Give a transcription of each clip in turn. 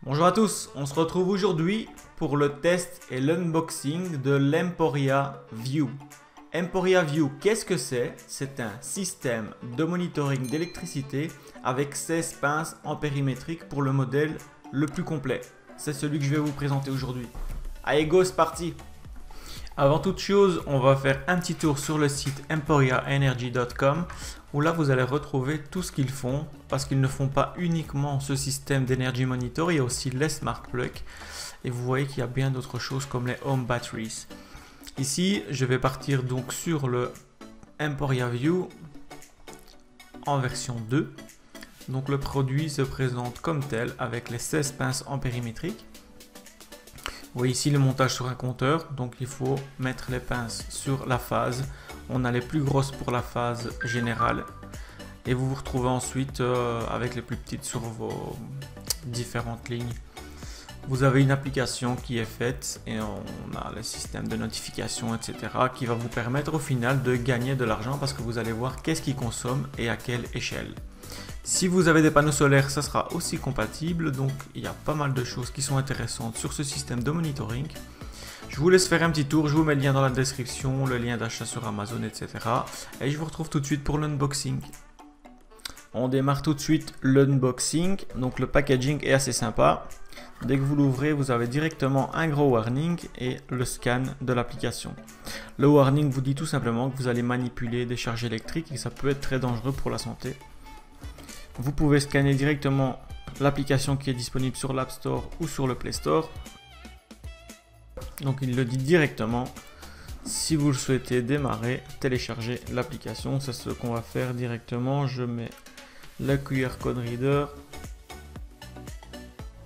Bonjour à tous, on se retrouve aujourd'hui pour le test et l'unboxing de l'Emporia View. Emporia View, qu'est-ce que c'est? C'est un système de monitoring d'électricité avec 16 pinces ampérimétriques pour le modèle le plus complet. C'est celui que je vais vous présenter aujourd'hui. Allez go, c'est parti! Avant toute chose, on va faire un petit tour sur le site emporiaenergy.com où là vous allez retrouver tout ce qu'ils font parce qu'ils ne font pas uniquement ce système d'Energy Monitor, il y a aussi les Smart Plug et vous voyez qu'il y a bien d'autres choses comme les Home Batteries. Ici, je vais partir donc sur le Emporia View en version 2. Donc le produit se présente comme tel avec les 16 pinces ampérimétriques. Vous voyez ici le montage sur un compteur, donc il faut mettre les pinces sur la phase. On a les plus grosses pour la phase générale et vous vous retrouvez ensuite avec les plus petites sur vos différentes lignes. Vous avez une application qui est faite et on a le système de notification, etc. qui va vous permettre au final de gagner de l'argent parce que vous allez voir qu'est-ce qu'il consomme et à quelle échelle. Si vous avez des panneaux solaires, ça sera aussi compatible, donc il y a pas mal de choses qui sont intéressantes sur ce système de monitoring. Je vous laisse faire un petit tour, je vous mets le lien dans la description, le lien d'achat sur Amazon, etc. Et je vous retrouve tout de suite pour l'unboxing. On démarre tout de suite l'unboxing, donc le packaging est assez sympa. Dès que vous l'ouvrez, vous avez directement un gros warning et le scan de l'application. Le warning vous dit tout simplement que vous allez manipuler des charges électriques et ça peut être très dangereux pour la santé. Vous pouvez scanner directement l'application qui est disponible sur l'App Store ou sur le Play Store. Donc il le dit directement. Si vous le souhaitez démarrer, télécharger l'application. C'est ce qu'on va faire directement. Je mets le QR code reader.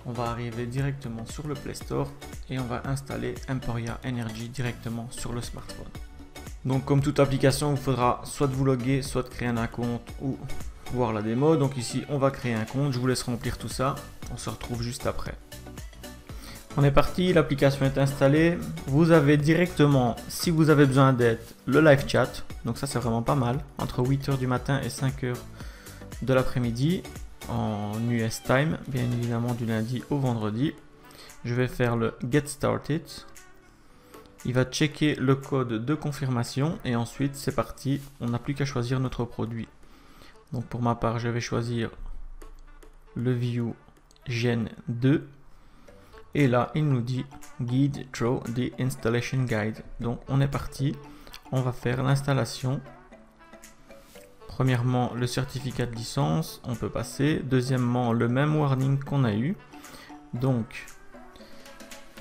On va arriver directement sur le Play Store et on va installer Emporia Energy directement sur le smartphone. Donc comme toute application, il faudra soit vous loguer, soit créer un compte ou voir la démo. Donc ici on va créer un compte, je vous laisse remplir tout ça, on se retrouve juste après. On est parti, l'application est installée, vous avez directement, si vous avez besoin d'aide, le live chat, donc ça c'est vraiment pas mal, entre 8h du matin et 5h de l'après-midi, en US time, bien évidemment du lundi au vendredi. Je vais faire le Get Started, il va checker le code de confirmation et ensuite c'est parti, on n'a plus qu'à choisir notre produit. Donc pour ma part, je vais choisir le View Gen 2. Et là, il nous dit Guide through the installation guide. Donc on est parti. On va faire l'installation. Premièrement, le certificat de licence, on peut passer. Deuxièmement, le même warning qu'on a eu. Donc,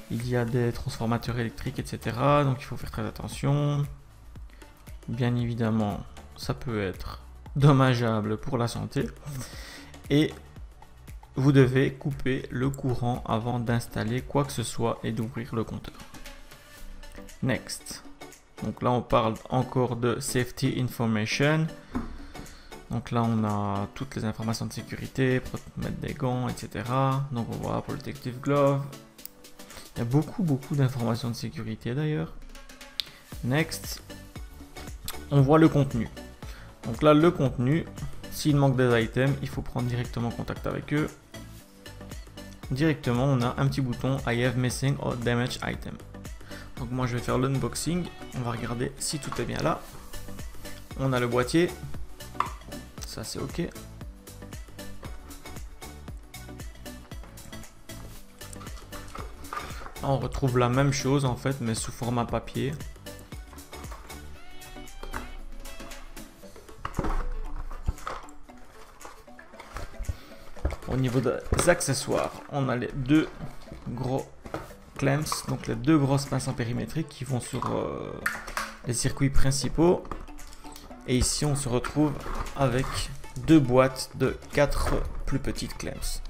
il y a des transformateurs électriques, etc. Donc il faut faire très attention. Bien évidemment, ça peut être dommageable pour la santé et vous devez couper le courant avant d'installer quoi que ce soit et d'ouvrir le compteur. Next. Donc là on parle encore de safety information. Donc là on a toutes les informations de sécurité, pour mettre des gants, etc. Donc on voit protective glove. Il y a beaucoup d'informations de sécurité d'ailleurs. Next. On voit le contenu. Donc là, le contenu, s'il manque des items, il faut prendre directement contact avec eux. Directement, on a un petit bouton I have missing or damaged item. Donc moi, je vais faire l'unboxing. On va regarder si tout est bien là. On a le boîtier. Ça, c'est OK. Là, on retrouve la même chose en fait, mais sous format papier. Au niveau des accessoires, on a les deux gros clamps, donc les deux grosses pinces ampérimétriques qui vont sur les circuits principaux. Et ici, on se retrouve avec deux boîtes de 4 plus petites clamps.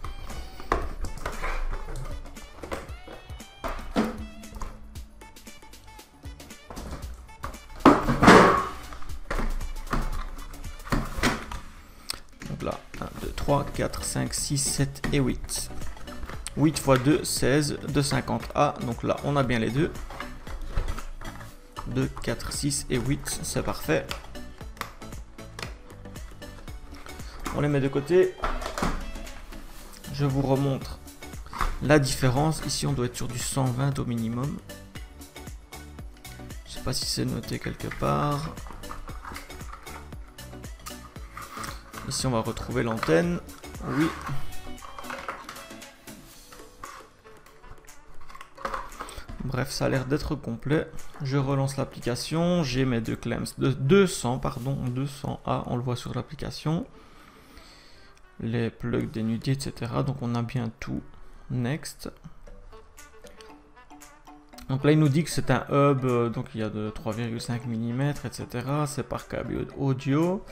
Donc là, 1, 2, 3, 4, 5, 6, 7 et 8. 8 x 2, 16 de 50A. Donc là, on a bien les deux. 2, 4, 6 et 8, c'est parfait. On les met de côté. Je vous remontre La différence, ici on doit être sur du 120 au minimum. Je sais pas si c'est noté quelque part. Ici on va retrouver l'antenne. Oui. Bref, ça a l'air d'être complet. Je relance l'application. J'ai mes deux clamps de 200, pardon, 200A, on le voit sur l'application. Les plugs dénudés, etc. Donc on a bien tout. Next. Donc là, il nous dit que c'est un hub, donc il y a de 3,5 mm, etc. C'est par câble audio.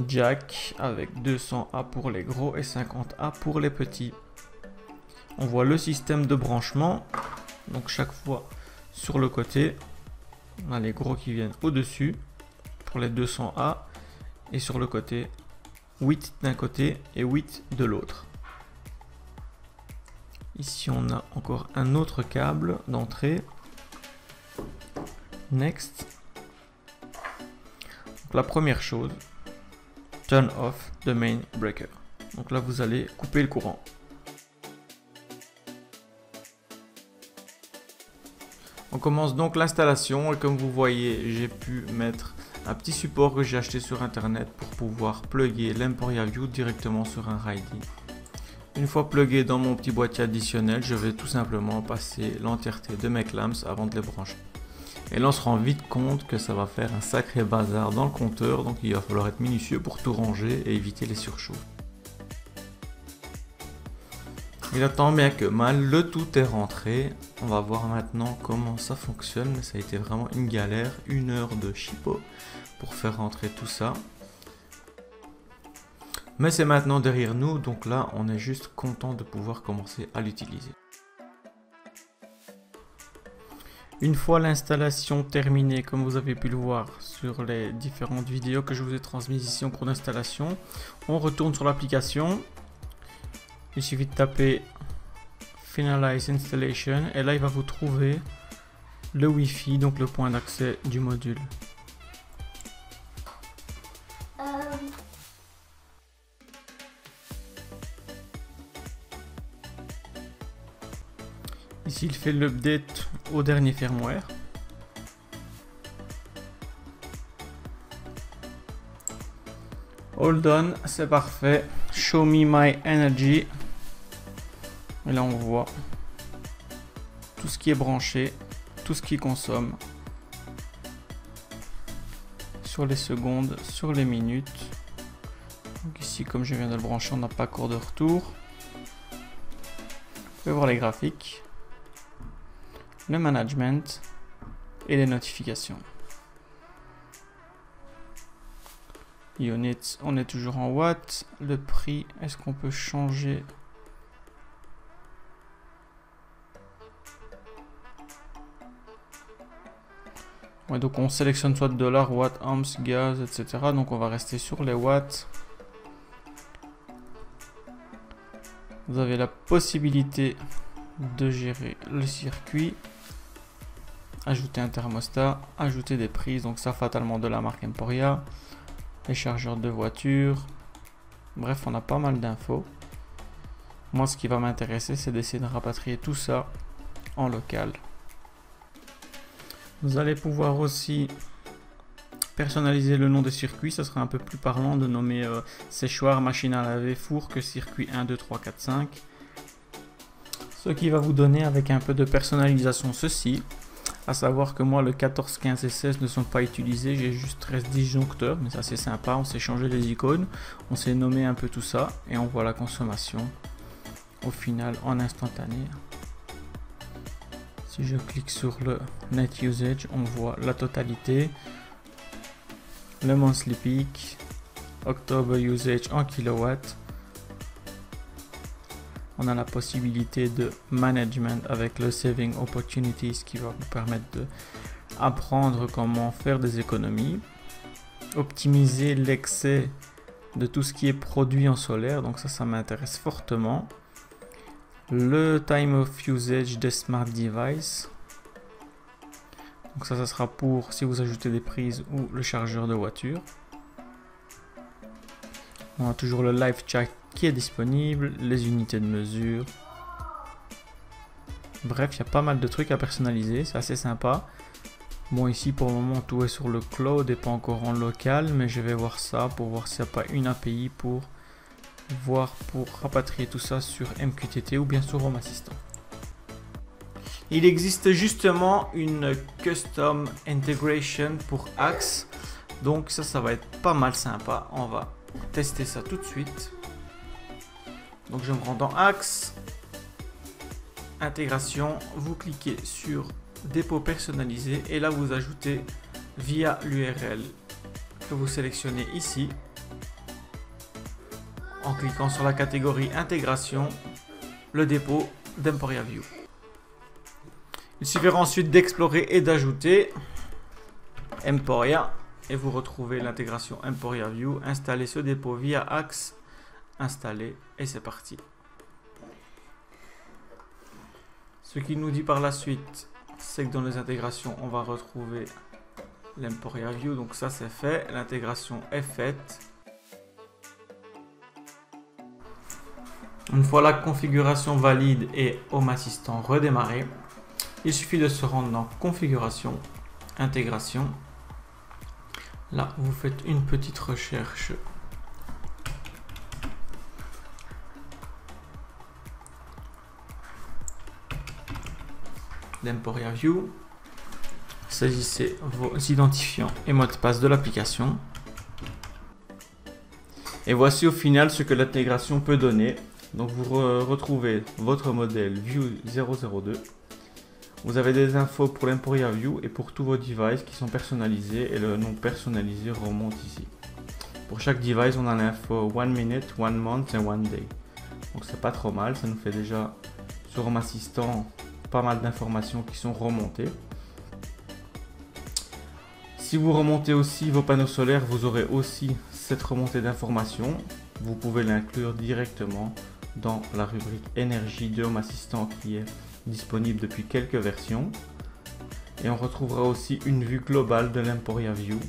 Jack avec 200A pour les gros et 50A pour les petits. On voit le système de branchement. Donc chaque fois sur le côté, on a les gros qui viennent au-dessus pour les 200A. Et sur le côté, 8 d'un côté et 8 de l'autre. Ici, on a encore un autre câble d'entrée. Next. Donc, la première chose, turn off the main breaker. Donc là, vous allez couper le courant. On commence donc l'installation et comme vous voyez, j'ai pu mettre un petit support que j'ai acheté sur internet pour pouvoir plugger l'Emporia View directement sur un RIDE. Une fois plugué dans mon petit boîtier additionnel, je vais tout simplement passer l'entièreté de mes clamps avant de les brancher. Et là on se rend vite compte que ça va faire un sacré bazar dans le compteur, donc il va falloir être minutieux pour tout ranger et éviter les surchauds. Il attend bien que mal, le tout est rentré. On va voir maintenant comment ça fonctionne, mais ça a été vraiment une galère, 1 heure de chipot pour faire rentrer tout ça. Mais c'est maintenant derrière nous, donc là on est juste content de pouvoir commencer à l'utiliser. Une fois l'installation terminée, comme vous avez pu le voir sur les différentes vidéos que je vous ai transmises ici en cours d'installation, on retourne sur l'application. Il suffit de taper Finalize Installation et là il va vous trouver le Wi-Fi, donc le point d'accès du module. Ici il fait l'update au dernier firmware. All done, c'est parfait. Show me my energy. Et là on voit tout ce qui est branché, tout ce qui consomme sur les secondes, sur les minutes. Donc ici comme je viens de le brancher, on n'a pas encore de retour. Vous pouvez voir les graphiques, le management et les notifications. Units, on est toujours en watts. Le prix, est-ce qu'on peut changer? Ouais, donc on sélectionne soit dollars, watts, amps, gaz, etc. Donc on va rester sur les watts. Vous avez la possibilité de gérer le circuit, ajouter un thermostat, ajouter des prises, donc ça fatalement de la marque Emporia, les chargeurs de voiture, bref on a pas mal d'infos. Moi ce qui va m'intéresser c'est d'essayer de rapatrier tout ça en local. Vous allez pouvoir aussi personnaliser le nom des circuits, ça sera un peu plus parlant de nommer séchoir, machine à laver, four que circuit 1, 2, 3, 4, 5. Ce qui va vous donner avec un peu de personnalisation ceci, à savoir que moi le 14, 15 et 16 ne sont pas utilisés, j'ai juste 13 disjoncteurs, mais ça c'est sympa, on s'est changé les icônes, on s'est nommé un peu tout ça et on voit la consommation au final en instantané. Si je clique sur le net usage, on voit la totalité, le monthly peak, October usage en kilowatts. On a la possibilité de management avec le saving opportunities qui va vous permettre d'apprendre comment faire des économies, optimiser l'excès de tout ce qui est produit en solaire, donc ça m'intéresse fortement. Le time of usage des smart devices, donc ça sera pour si vous ajoutez des prises ou le chargeur de voiture. On a toujours le live chat qui est disponible, les unités de mesure, Bref, il y a pas mal de trucs à personnaliser, c'est assez sympa. Bon, ici pour le moment tout est sur le cloud et pas encore en local, mais je vais voir ça pour voir s'il n'y a pas une API pour rapatrier tout ça sur MQTT ou bien sur Home Assistant. Il existe justement une Custom Integration pour Axe, donc ça va être pas mal sympa. On va tester ça tout de suite. Donc je me rends dans Axe, intégration, vous cliquez sur dépôt personnalisé et là vous ajoutez via l'URL que vous sélectionnez ici en cliquant sur la catégorie intégration, le dépôt d'Emporia View. Il suffira ensuite d'explorer et d'ajouter Emporia et vous retrouvez l'intégration Emporia View. Installez ce dépôt via Axe, installer et c'est parti. Ce qui nous dit par la suite, c'est que dans les intégrations, on va retrouver l'Emporia View. Donc ça c'est fait, l'intégration est faite. Une fois la configuration valide et Home Assistant redémarré, il suffit de se rendre dans configuration, intégration. Là, vous faites une petite recherche. D'Emporia View. Saisissez vos identifiants et mots de passe de l'application. Et voici au final ce que l'intégration peut donner. Donc vous retrouvez votre modèle View 002. Vous avez des infos pour l'Emporia View et pour tous vos devices qui sont personnalisés et le nom personnalisé remonte ici. Pour chaque device, on a l'info 1 minute, 1 month et 1 day. Donc c'est pas trop mal, ça nous fait déjà sur Home Assistant pas mal d'informations qui sont remontées. Si vous remontez aussi vos panneaux solaires, vous aurez aussi cette remontée d'informations. Vous pouvez l'inclure directement dans la rubrique énergie de Home Assistant qui est disponible depuis quelques versions. Et on retrouvera aussi une vue globale de l'Emporia View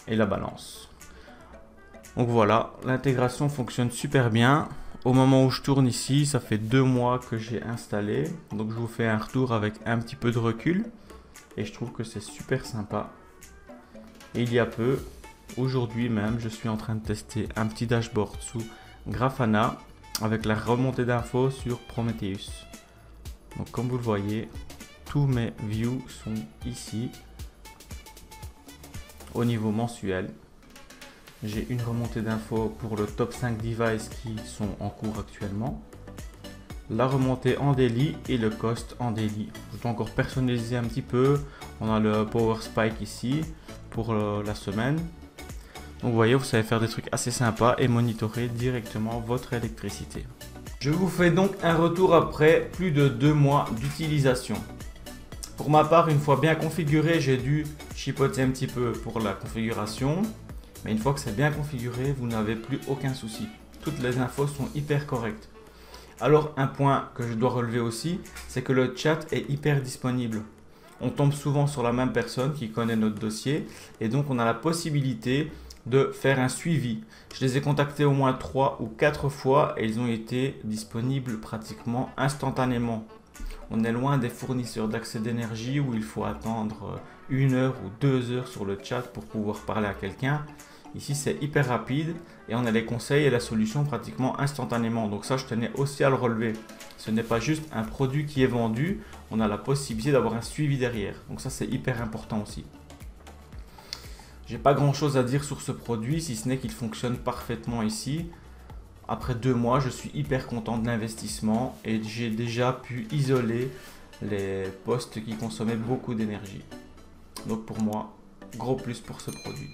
et la balance. Donc voilà, l'intégration fonctionne super bien. Au moment où je tourne ici, ça fait 2 mois que j'ai installé. Donc je vous fais un retour avec un petit peu de recul. Et je trouve que c'est super sympa. Et il y a peu, aujourd'hui même, je suis en train de tester un petit dashboard sous Grafana avec la remontée d'infos sur Prometheus. Donc comme vous le voyez, tous mes views sont ici au niveau mensuel. J'ai une remontée d'infos pour le top 5 devices qui sont en cours actuellement. La remontée en daily et le cost en daily. Je dois encore personnaliser un petit peu. On a le Power Spike ici pour la semaine. Donc vous voyez, vous savez faire des trucs assez sympas et monitorer directement votre électricité. Je vous fais donc un retour après plus de 2 mois d'utilisation. Pour ma part, une fois bien configuré, j'ai dû chipoter un petit peu pour la configuration. Mais une fois que c'est bien configuré, vous n'avez plus aucun souci. Toutes les infos sont hyper correctes. Alors un point que je dois relever aussi, c'est que le chat est hyper disponible. On tombe souvent sur la même personne qui connaît notre dossier et donc on a la possibilité de faire un suivi. Je les ai contactés au moins 3 ou 4 fois et ils ont été disponibles pratiquement instantanément. On est loin des fournisseurs d'accès d'énergie où il faut attendre 1 heure ou 2 heures sur le chat pour pouvoir parler à quelqu'un. Ici, c'est hyper rapide et on a les conseils et la solution pratiquement instantanément. Donc ça, je tenais aussi à le relever. Ce n'est pas juste un produit qui est vendu, on a la possibilité d'avoir un suivi derrière. Donc ça, c'est hyper important aussi. J'ai pas grand chose à dire sur ce produit, si ce n'est qu'il fonctionne parfaitement ici. Après 2 mois, je suis hyper content de l'investissement et j'ai déjà pu isoler les postes qui consommaient beaucoup d'énergie. Donc pour moi, gros plus pour ce produit.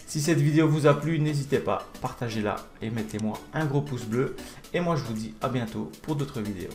Si cette vidéo vous a plu, n'hésitez pas, partagez-la et mettez-moi un gros pouce bleu. Et moi je vous dis à bientôt pour d'autres vidéos.